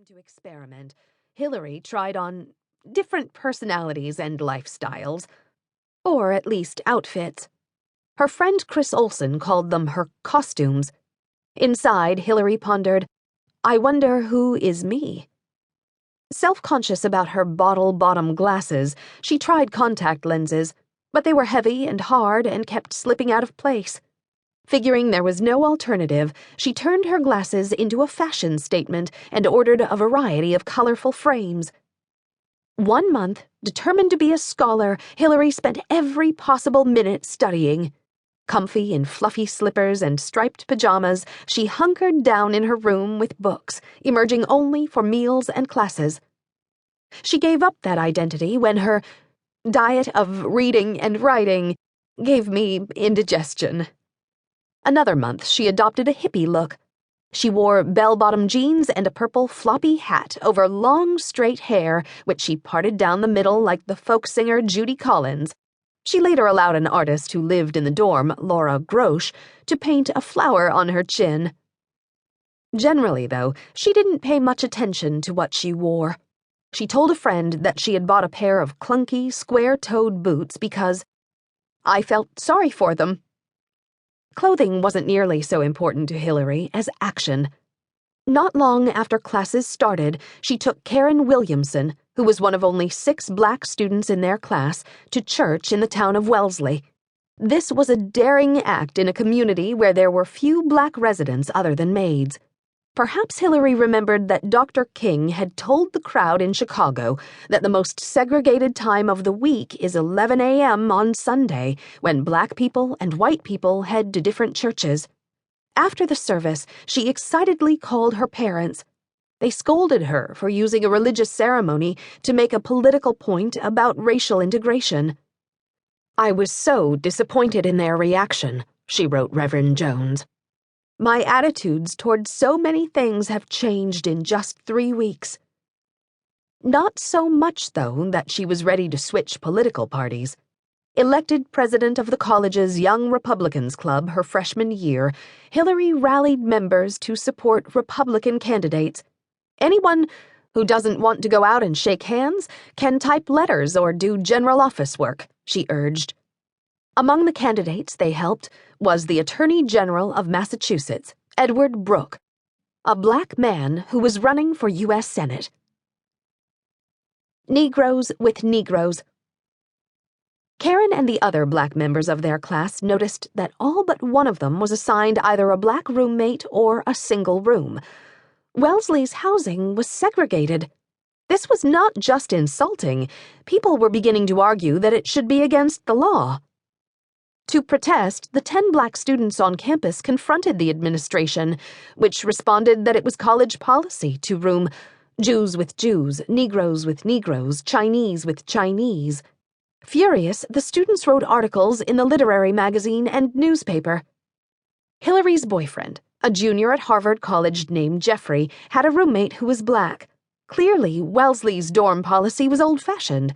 to experiment, Hillary tried on different personalities and lifestyles, or at least outfits. Her friend Chris Olsen called them her costumes. Inside, Hillary pondered, "I wonder who is me?" Self-conscious about her bottle-bottom glasses, she tried contact lenses, but they were heavy and hard and kept slipping out of place. Figuring there was no alternative, she turned her glasses into a fashion statement and ordered a variety of colorful frames. 1 month, determined to be a scholar, Hillary spent every possible minute studying. Comfy in fluffy slippers and striped pajamas, she hunkered down in her room with books, emerging only for meals and classes. She gave up that identity when her diet of reading and writing gave me indigestion. Another month, she adopted a hippie look. She wore bell-bottom jeans and a purple floppy hat over long, straight hair, which she parted down the middle like the folk singer Judy Collins. She later allowed an artist who lived in the dorm, Laura Grosh, to paint a flower on her chin. Generally, though, she didn't pay much attention to what she wore. She told a friend that she had bought a pair of clunky, square-toed boots because I felt sorry for them. Clothing wasn't nearly so important to Hillary as action. Not long after classes started, she took Karen Williamson, who was one of only 6 black students in their class, to church in the town of Wellesley. This was a daring act in a community where there were few black residents other than maids. Perhaps Hillary remembered that Dr. King had told the crowd in Chicago that the most segregated time of the week is 11 a.m. on Sunday, when black people and white people head to different churches. After the service, she excitedly called her parents. They scolded her for using a religious ceremony to make a political point about racial integration. "I was so disappointed in their reaction," she wrote Reverend Jones. "My attitudes toward so many things have changed in just 3 weeks." Not so much, though, that she was ready to switch political parties. Elected president of the college's Young Republicans Club her freshman year, Hillary rallied members to support Republican candidates. Anyone who doesn't want to go out and shake hands can type letters or do general office work, she urged. Among the candidates they helped was the Attorney General of Massachusetts, Edward Brooke, a black man who was running for U.S. Senate. Negroes with Negroes. Karen and the other black members of their class noticed that all but one of them was assigned either a black roommate or a single room. Wellesley's housing was segregated. This was not just insulting. People were beginning to argue that it should be against the law. To protest, the 10 black students on campus confronted the administration, which responded that it was college policy to room Jews with Jews, Negroes with Negroes, Chinese with Chinese. Furious, the students wrote articles in the literary magazine and newspaper. Hillary's boyfriend, a junior at Harvard College named Jeffrey, had a roommate who was black. Clearly, Wellesley's dorm policy was old-fashioned.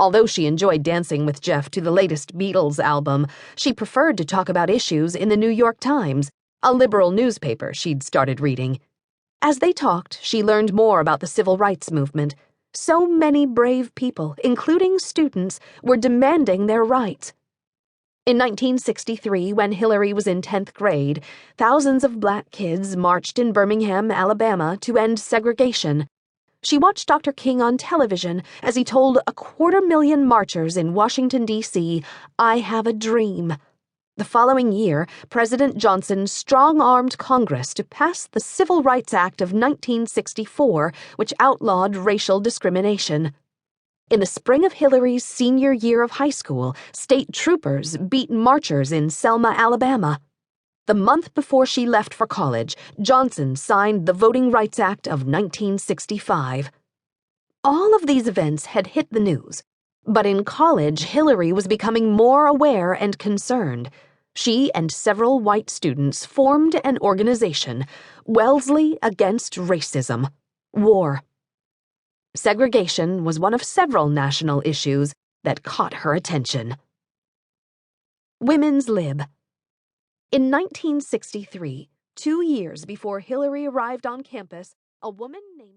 Although she enjoyed dancing with Jeff to the latest Beatles album, she preferred to talk about issues in the New York Times, a liberal newspaper she'd started reading. As they talked, she learned more about the civil rights movement. So many brave people, including students, were demanding their rights. In 1963, when Hillary was in 10th grade, thousands of black kids marched in Birmingham, Alabama, to end segregation. She watched Dr. King on television as he told 250,000 marchers in Washington, D.C., "I have a dream." The following year, President Johnson strong-armed Congress to pass the Civil Rights Act of 1964, which outlawed racial discrimination. In the spring of Hillary's senior year of high school, state troopers beat marchers in Selma, Alabama. The month before she left for college, Johnson signed the Voting Rights Act of 1965. All of these events had hit the news, but in college, Hillary was becoming more aware and concerned. She and several white students formed an organization, Wellesley Against Racism, WAR. Segregation was one of several national issues that caught her attention. Women's Lib. In 1963, 2 years before Hillary arrived on campus, a woman named